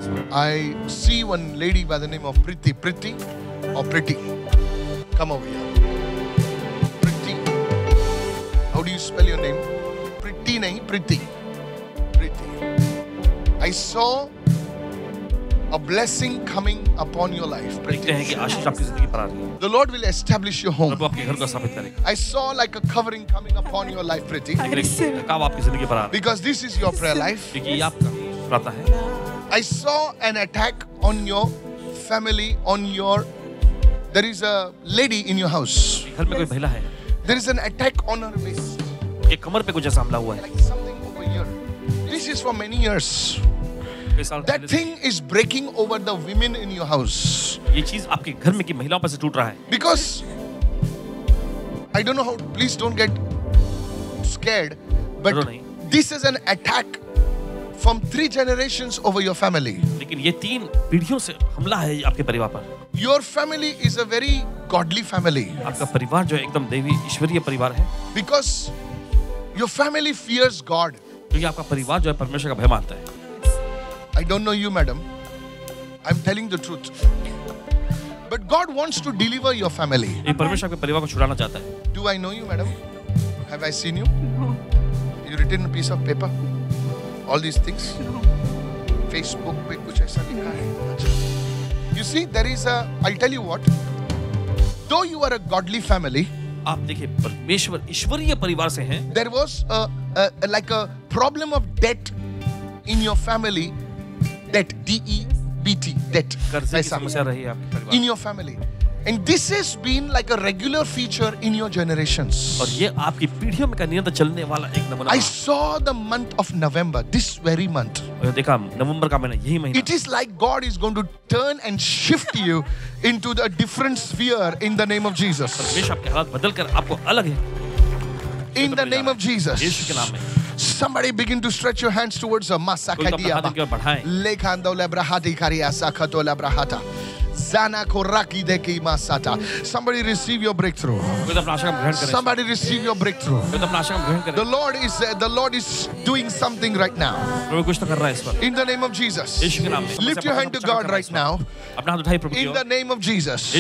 I see one lady by the name of Pretty. Pretty or Pretty? Come over here. Pretty. How do you spell your name? Pretty nahi, Pretty. Pretty. I saw a blessing coming upon your life. देखते हैं कि आशीष आपकी जिंदगी पर आ रही है। The Lord will establish your home. प्रभु आपके घर को स्थापित करेगा। I saw like a covering coming upon your life, Pretty. ढकाव आपकी जिंदगी पर आ रहा है। Because this is your prayer life. क्योंकि ये आपका प्रार्थना है। I saw an attack on your family, on your... There is a lady in your house. घर में कोई महिला है। There is an attack on her waist. ये कमर पे कुछ ऐसा हमला हुआ है। Like something over here. This is for many years. That thing is breaking over the women in your house. ये चीज आपके घर में की महिलाओं पर से टूट रहा है। Because I don't know how. Please don't get scared. But this is an attack from 3 generations over your family. लेकिन ये 3 पीढ़ियों से हमला है आपके परिवार पर। Your family is a very godly family. आपका परिवार जो है एकदम देवी ईश्वरीय परिवार है। Because your family fears God. क्योंकि आपका परिवार जो है परमेश्वर का भय मानता है। I don't know you, madam. I'm telling the truth. But God wants to deliver your family. ये परमेश्वर आपके परिवार को छुड़ाना चाहता है। Do I know you, madam? Have I seen you? No. You written a piece of paper? All these things? No. Facebook पे कुछ ऐसा लिखा है? You see, there is a... I'll tell you what. Though you are a godly family, आप देखिए परमेश्वर ईश्वरीय परिवार से हैं। There was like a problem of debt in your family. Debt, D-E-B-T, debt. कर्जे की समस्या रही है आपके परिवार। In your family. And this has been like a regular feature in your generations. और ये आपकी पीढ़ियों में का निरंतर चलने वाला एक नमूना। I saw the month of November, this very month. और देखा नवंबर का महीना, यही महीना। It is like God is going to turn and shift you into the different sphere in the name of Jesus. परमेश्वर आपके हालात बदल कर आपको अलग है। In the name of Jesus. यीशु के नाम में। Somebody begin to stretch your hands towards a masakadia. Lekando lebrahati kariasa kato lebrahata. Zana koraki deki masata. Somebody receive your breakthrough. Somebody receive your breakthrough. The Lord is doing something right now. In the name of Jesus. Lift your hand to God right now. In the name of Jesus.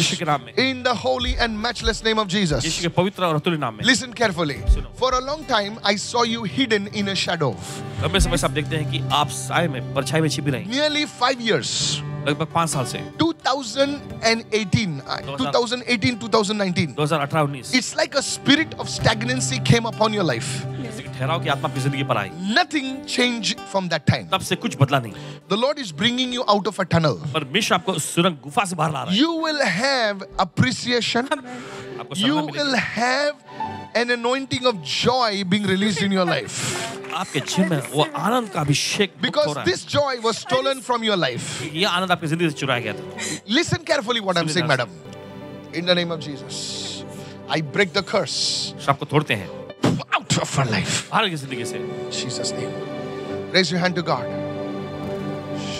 In the holy and matchless name of Jesus. Listen carefully. For a long time I saw you hidden in a shadow. Nearly 5 years. लगभग 5 साल से 2018 2019 it's like a spirit of stagnancy came upon your life. ठहराव की आत्मा आपकी जिंदगी पर आई। Nothing changed from that time. तब से कुछ बदला नहीं। The Lord is bringing you out of a tunnel. परमेश्वर आपको सुरंग गुफा से बाहर ला रहा है। You will have appreciation. You will have an anointing of joy being released in your life. आपके जीवन में वो आनंद का अभिषेक हो रहा है। Because this joy was stolen from your life. ये आनंद आपकी जिंदगी से चुराया गया था। Listen carefully what I'm saying, madam. In the name of Jesus, I break the curse. आपको तोड़ते हैं। Out of her life. बाहर की जिंदगी से। Jesus' name. Raise your hand to God.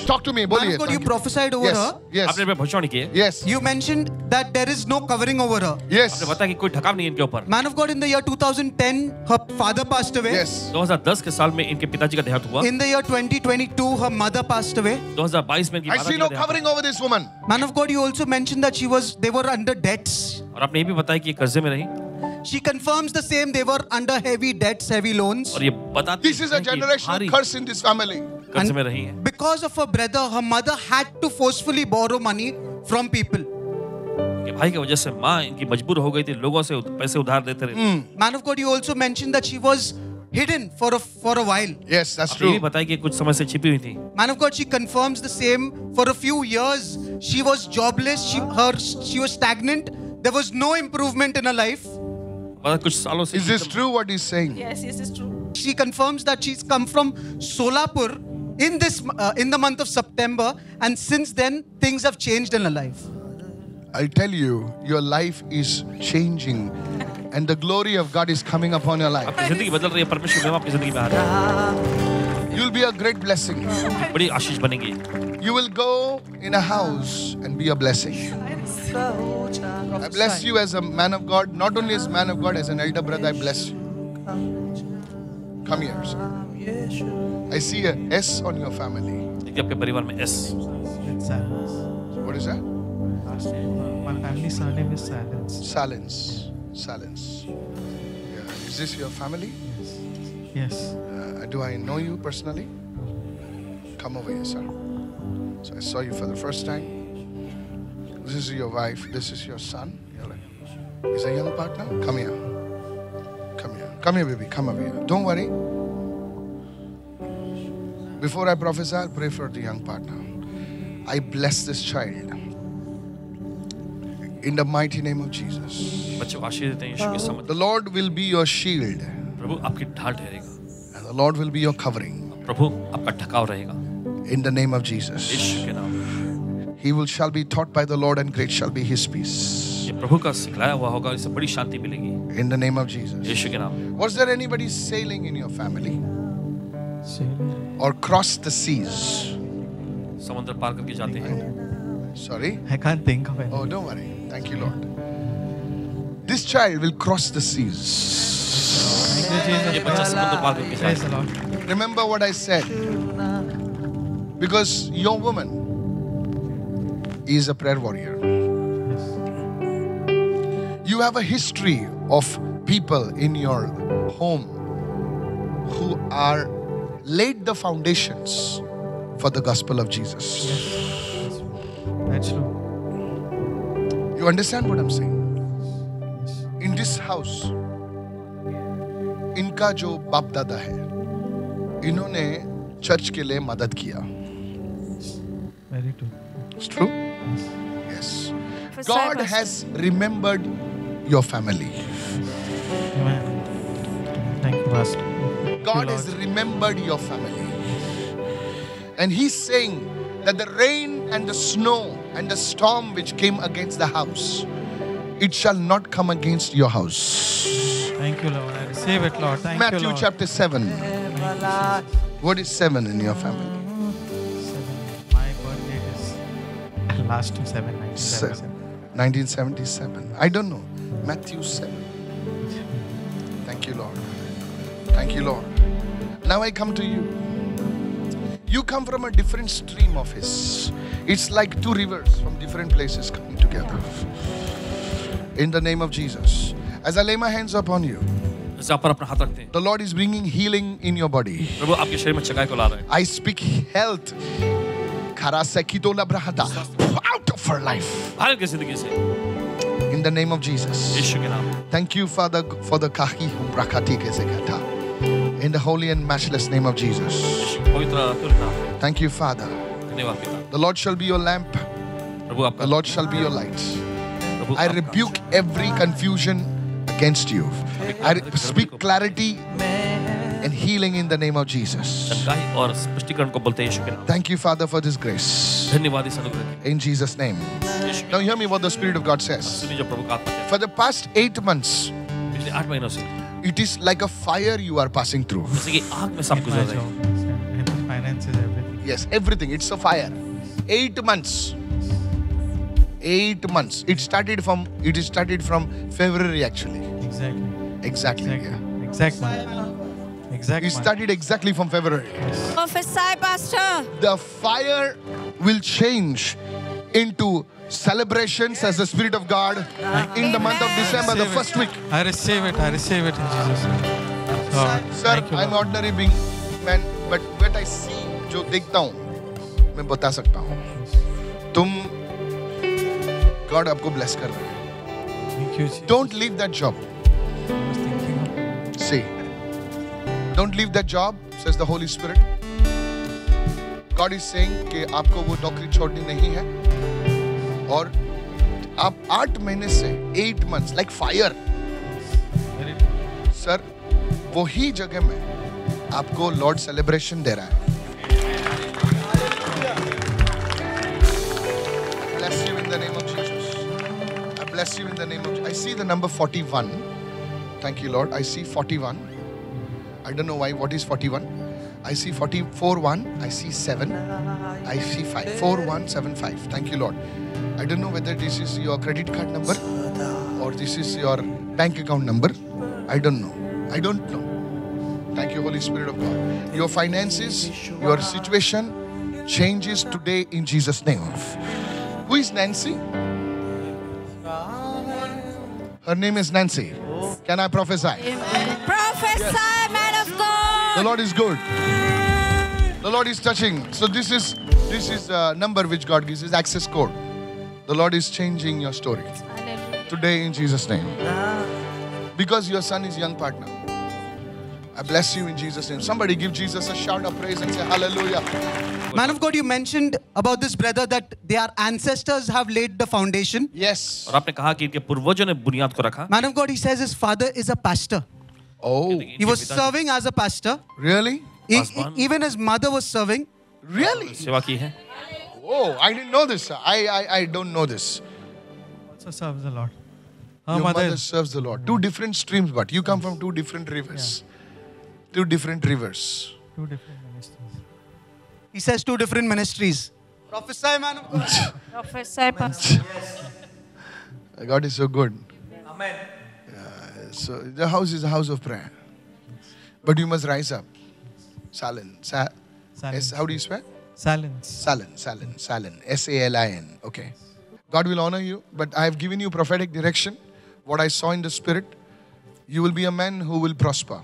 Talk to me. Man of God, you prophesied over her. Yes. आपने भविष्यवाणी की है। Yes. You mentioned that there is no covering over her. Yes. आपने बताया कि कोई ढकाव नहीं है इनके ऊपर। Man of God, in the year 2010, her father passed away. Yes. 2010 के साल में इनके पिताजी का देहांत हुआ। In the year 2022, her mother passed away. 2022 में इनकी I see no covering over this woman. Man of God, you also mentioned that they were under debts. और आपने ये भी बताया कि ये कर्जे में रही। She confirms the same. They were under heavy debts, heavy loans. और ये बताती This is a generational curse in this family. कर्ज में रही है। Because of her brother, her mother had to forcefully borrow money from people. कि भाई की वजह से माँ इनकी मजबूर हो गई थी, लोगों से पैसे उधार देते रहे। Man of God, you also mentioned that she was hidden for a while. Yes, that's ये true. भी बताया कि कुछ समय से छिपी हुई थी। Man of God, she confirms the same. For a few years, she was jobless. She was stagnant. There was no improvement in her life. कुछ सालों से। Is this true what he's saying? Yes, it's true. She confirms that she's come from Solapur in the month of September, and since then things have changed in her life. I tell you, your life is changing, and the glory of God is coming upon your life. आपकी जिंदगी बदल रही है, परमेश्वर की महिमा आपकी जिंदगी में आ रहा है। You'll be a great blessing. बड़ी आशीष बनेगी। You will go in a house and be a blessing. I bless you as a man of God, not only as man of God, as an elder brother, I bless you. Come here, sir. I see a S on your family. थी आपके परिवार में S? It's silence. What is that? My family surname is Silence. Silence. Silence. Yeah. Is this your family? Yes. Do I know you personally? Come over here, sir. So I saw you for the first time. This is your wife. This is your son. He's a young partner. Come here. Come here. Come here, baby. Come over here. Don't worry. Before I prophesy, I'll pray for the young partner. I bless this child in the mighty name of Jesus. बच्चों को आशीष देते हैं यीशु के समझ। The Lord will be your shield, प्रभु आपकी ढाल ठहरेगा। and the Lord will be your covering. प्रभु आपका ढकाव रहेगा। In the name of Jesus. यीशु के नाम। He shall be taught by the Lord, and great shall be his peace. ये प्रभु का सिखलाया हुआ होगा, इससे बड़ी शांति मिलेगी। In the name of Jesus. यीशु के नाम। Was there anybody sailing in your family or crossed the seas? समुद्र पार करके जाते हैं। Sorry? I can't think of it. Oh, don't worry. Thank you, Lord. This child will cross the seas. Thank you, Jesus. ये बच्चा समुद्र पार करके Praise the जाएगा। Lord. Remember what I said. Because your woman is a prayer warrior. You have a history of people in your home who are laid the foundations for the gospel of Jesus. That's true. You understand what I'm saying? In this house, इनका जो बाप दादा है, इन्होंने church के लिए मदद किया. Very true. It's true? Yes. God has remembered your family. Amen. Thank you, Pastor. God has remembered your family. And He's saying that the rain and the snow and the storm which came against the house, it shall not come against your house. Thank you, Lord. I receive it, Lord. Thank you, Matthew Lord. chapter 7. What is 7 in your family? 7. My birthday is last 1977. 1977. I don't know. Matthew 7. Thank you, Lord. Thank you, Lord. Now I come to you. You come from a different stream of His. It's like two rivers from different places coming together. In the name of Jesus. As I lay my hands upon you, जैसे आप पर अपना हाथ रखते हैं, the Lord is bringing healing in your body. प्रभु आपके शरीर में चकाई को ला रहा है। I speak health. Out of her life. भाग्य की जिंदगी से। In the name of Jesus. यीशु के नाम। Thank you, Father, for the kahi brakati ke zekata. In the holy and matchless name of Jesus. पवित्र तुल्य नाम। Thank you, Father. धन्यवाद पिता। The Lord shall be your lamp. प्रभु आपका। The Lord shall be your light. Prabhu I आपका। rebuke every confusion against you. I speak clarity and healing in the name of Jesus. चंगाई और स्पष्टीकरण को बोलते हैं यीशु के नाम। Thank you, Father, for this grace. धन्यवाद इस अनुग्रह के। In Jesus' name. यीशु के Now hear me what the Spirit of God says. सुनिए जो प्रभु का आत्मा कहता For the past 8 months, है। पिछले 8 महीनों से it is like a fire you are passing through. जैसे कि आग में सब In गुजर my रहे हैं। job, and finances, everything. Yes, everything. It's a fire. 8 months. 8 months. It started from February actually. Exactly. Exactly. Yeah. Exact month. Exact It month. started exactly from February. Prophesy, Pastor. The fire will change into celebrations as the Spirit of God in the month of December, the first week. I receive it. I receive it in Jesus' name. Lord, Sir, thank you, I'm Lord. ordinary being man, but what I see, जो देखता हूँ, मैं बता सकता हूँ. तुम God आपको bless कर रहे हैं. Thank you, Jesus. Don't leave that job. I was thinking of See, don't leave that job, says the Holy Spirit. God is saying कि आपको वो नौकरी छोड़नी नहीं है और आप 8 महीने से 8 months like fire, very sir, वही जगह में आपको लॉर्ड सेलिब्रेशन दे रहा है. Bless you in the name of Jesus. I bless you in the name of. I see the number 41. Thank you, Lord. I see 41. I don't know why. What is 41? I see 44:1. I see 7. I see 5. 4175. Thank you, Lord. I don't know whether this is your credit card number or this is your bank account number. I don't know. I don't know. Thank you, Holy Spirit of God. Your finances, your situation, changes today in Jesus' name. Who is Nancy? Her name is Nancy. Can I prophesy? Prophesy, man of God. The Lord is good. The Lord is touching. So this is a number which God gives, is access code. The Lord is changing your story Hallelujah. today in Jesus' name. Because your son is young partner. I bless you in Jesus' name. Somebody give Jesus a shout of praise and say hallelujah. Man of God, you mentioned about this brother that their ancestors have laid the foundation. Yes. और आपने कहा कि इनके पूर्वजों ने बुनियाद को रखा. Man of God, he says his father is a pastor. Oh, He was serving as a pastor. really? Even his mother was serving. Really? सेवा की है. Oh, I didn't know this. I don't know this. Also serves the Lord. Her Your mother mother is serves the Lord. Two different streams, but you come from two different rivers. Two different rivers. two different ministries. He says two different ministries. Prophesy, man of God. Prophesy, Pastor. God is so good. Amen. So the house is a house of prayer. But you must rise up. Salin. Silence. How do you spell? Silence. Salin. S-A-L-I-N. Okay. God will honor you, but I have given you prophetic direction. What I saw in the spirit, you will be a man who will prosper.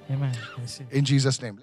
Amen. I see. In Jesus' name.